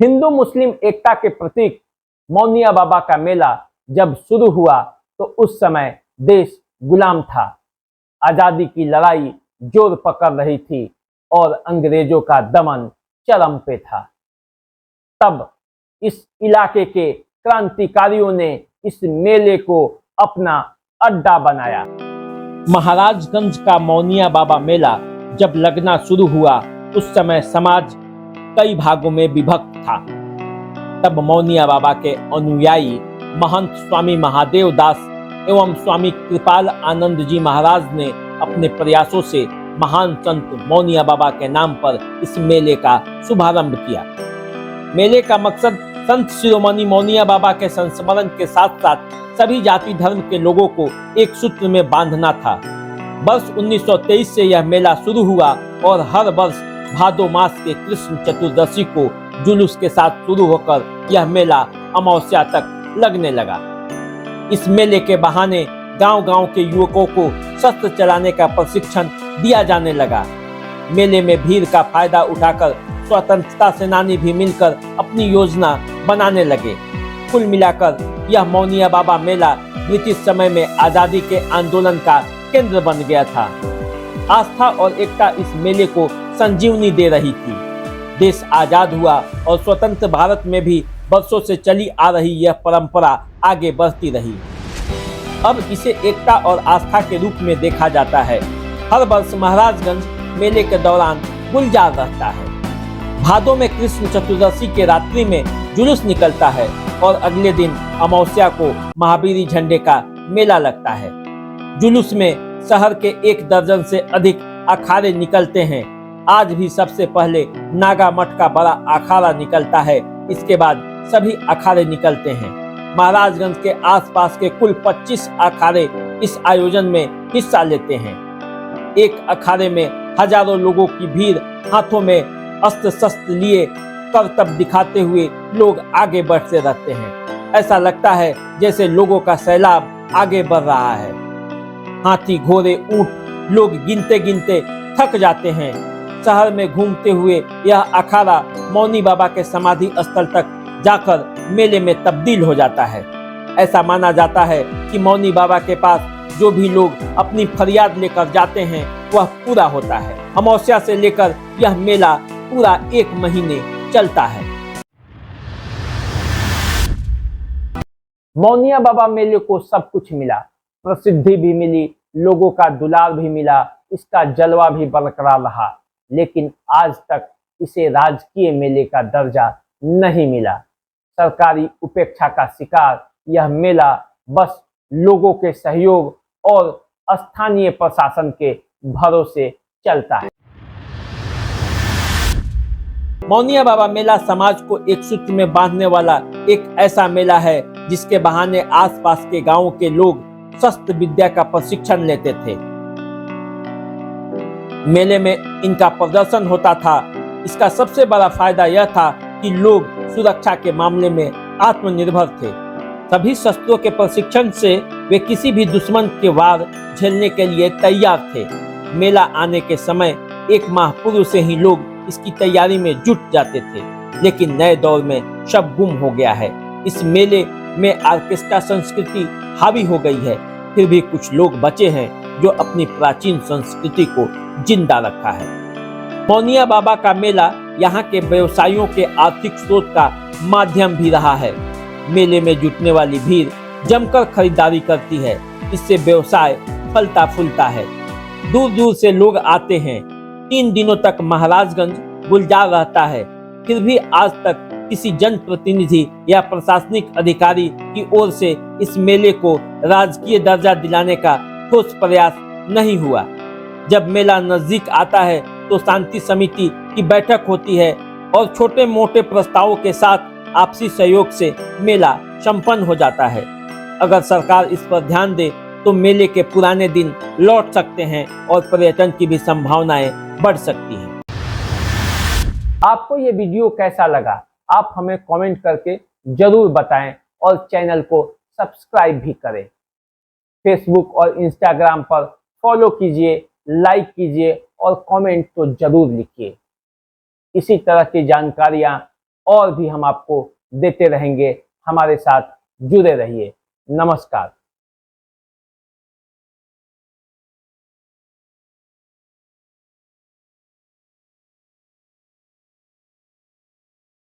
हिंदू मुस्लिम एकता के प्रतीक मौनिया बाबा का मेला जब शुरू हुआ तो उस समय देश गुलाम था। आजादी की लड़ाई जोर पकड़ रही थी और अंग्रेजों का दमन चरम पे था। तब इस इलाके के क्रांतिकारियों ने इस मेले को अपना अड्डा बनाया। महाराजगंज का मौनिया बाबा मेला जब लगना शुरू हुआ उस समय समाज कई भागों में विभक्त था। तब मौनिया बाबा के अनुयायी महंत स्वामी महादेव दास एवं स्वामी कृपाल आनंद जी महाराज ने अपने प्रयासों से महान संत मौनिया बाबा के नाम पर इस मेले का शुभारंभ किया। मेले का मकसद संत शिरोमणि मौनिया बाबा के संस्मरण के साथ साथ सभी जाति धर्म के लोगों को एक सूत्र में बांधना था। वर्ष 1923 से यह मेला शुरू हुआ और हर वर्ष भादो मास के कृष्ण चतुर्दशी को जुलूस के साथ शुरू होकर यह मेला अमावस्या तक लगने लगा। इस मेले के बहाने गांव-गांव के युवकों को शस्त्र चलाने का प्रशिक्षण दिया जाने लगा। मेले में भीड़ का फायदा उठाकर स्वतंत्रता सेनानी भी मिलकर अपनी योजना बनाने लगे। कुल मिलाकर यह मौनिया बाबा मेला ब्रिटिश समय में आजादी के आंदोलन का केंद्र बन गया था। आस्था और एकता इस मेले को संजीवनी दे रही थी। देश आजाद हुआ और स्वतंत्र भारत में भी वर्षों से चली आ रही यह परंपरा आगे बढ़ती रही। अब इसे एकता और आस्था के रूप में देखा जाता है। हर वर्ष महाराजगंज मेले के दौरान गुलजार रहता है। भादो में कृष्ण चतुर्दशी के रात्रि में जुलूस निकलता है और अगले दिन अमावस्या को महावीरी झंडे का मेला लगता है। जुलूस में शहर के 1 दर्जन से अधिक अखाड़े निकलते हैं। आज भी सबसे पहले नागा मठ का बड़ा अखाड़ा निकलता है, इसके बाद सभी अखाड़े निकलते हैं। महाराजगंज के आसपास के कुल 25 अखाड़े इस आयोजन में हिस्सा लेते हैं। एक अखाड़े में हजारों लोगों की भीड़, हाथों में अस्त्र शस्त्र लिए करतब दिखाते हुए लोग आगे बढ़ते रहते हैं। ऐसा लगता है जैसे लोगों का सैलाब आगे बढ़ रहा है। हाथी, घोड़े, ऊंट लोग गिनते गिनते थक जाते हैं। शहर में घूमते हुए यह अखाड़ा मौनी बाबा के समाधि स्थल तक जाकर मेले में तब्दील हो जाता है। ऐसा माना जाता है कि मौनी बाबा के पास जो भी लोग अपनी फरियाद लेकर जाते हैं वह पूरा होता है। अमावस्या से लेकर यह मेला पूरा 1 महीने चलता है। मौनिया बाबा मेले को सब कुछ मिला, प्रसिद्धि भी मिली, लोगों का दुलार भी मिला, इसका जलवा भी बरकरार रहा, लेकिन आज तक इसे राजकीय मेले का दर्जा नहीं मिला। सरकारी उपेक्षा का शिकार यह मेला बस लोगों के सहयोग और स्थानीय प्रशासन के भरोसे चलता है। मौनिया बाबा मेला समाज को एक सूत्र में बांधने वाला एक ऐसा मेला है जिसके बहाने आसपास के गांवों के लोग शस्त्र विद्या का प्रशिक्षण लेते थे। मेले में इनका प्रदर्शन होता था। इसका सबसे बड़ा फायदा यह था कि लोग सुरक्षा के मामले में आत्मनिर्भर थे। सभी शस्त्रों के प्रशिक्षण से वे किसी भी दुश्मन के वार झेलने के लिए तैयार थे। मेला आने के समय 1 माह पूर्व से ही लोग इसकी तैयारी में जुट जाते थे, लेकिन नए दौर में सब गुम हो गया है। इस मेले में ऑर्केस्ट्रा संस्कृति हावी हो गई है, फिर भी कुछ लोग बचे हैं जो अपनी प्राचीन संस्कृति को जिंदा रखा है। मौनिया बाबा का मेला यहाँ के व्यवसायियों के आर्थिक स्रोत का माध्यम भी रहा है। मेले में जुटने वाली भीड़ जमकर खरीदारी करती है, इससे व्यवसाय फलता फूलता है। दूर दूर से लोग आते हैं। 3 दिनों तक महाराजगंज गुलजार रहता है, फिर भी आज तक किसी जनप्रतिनिधि या प्रशासनिक अधिकारी की ओर से इस मेले को राजकीय दर्जा दिलाने का ठोस प्रयास नहीं हुआ। जब मेला नजदीक आता है तो शांति समिति की बैठक होती है और छोटे मोटे प्रस्तावों के साथ आपसी सहयोग से मेला संपन्न हो जाता है। अगर सरकार इस पर ध्यान दे तो मेले के पुराने दिन लौट सकते हैं और पर्यटन की भी संभावनाएं बढ़ सकती हैं। आपको ये वीडियो कैसा लगा आप हमें कमेंट करके जरूर बताएं और चैनल को सब्सक्राइब भी करें। फेसबुक और इंस्टाग्राम पर फॉलो कीजिए, लाइक कीजिए और कमेंट तो जरूर लिखिए। इसी तरह की जानकारियां और भी हम आपको देते रहेंगे। हमारे साथ जुड़े रहिए। नमस्कार।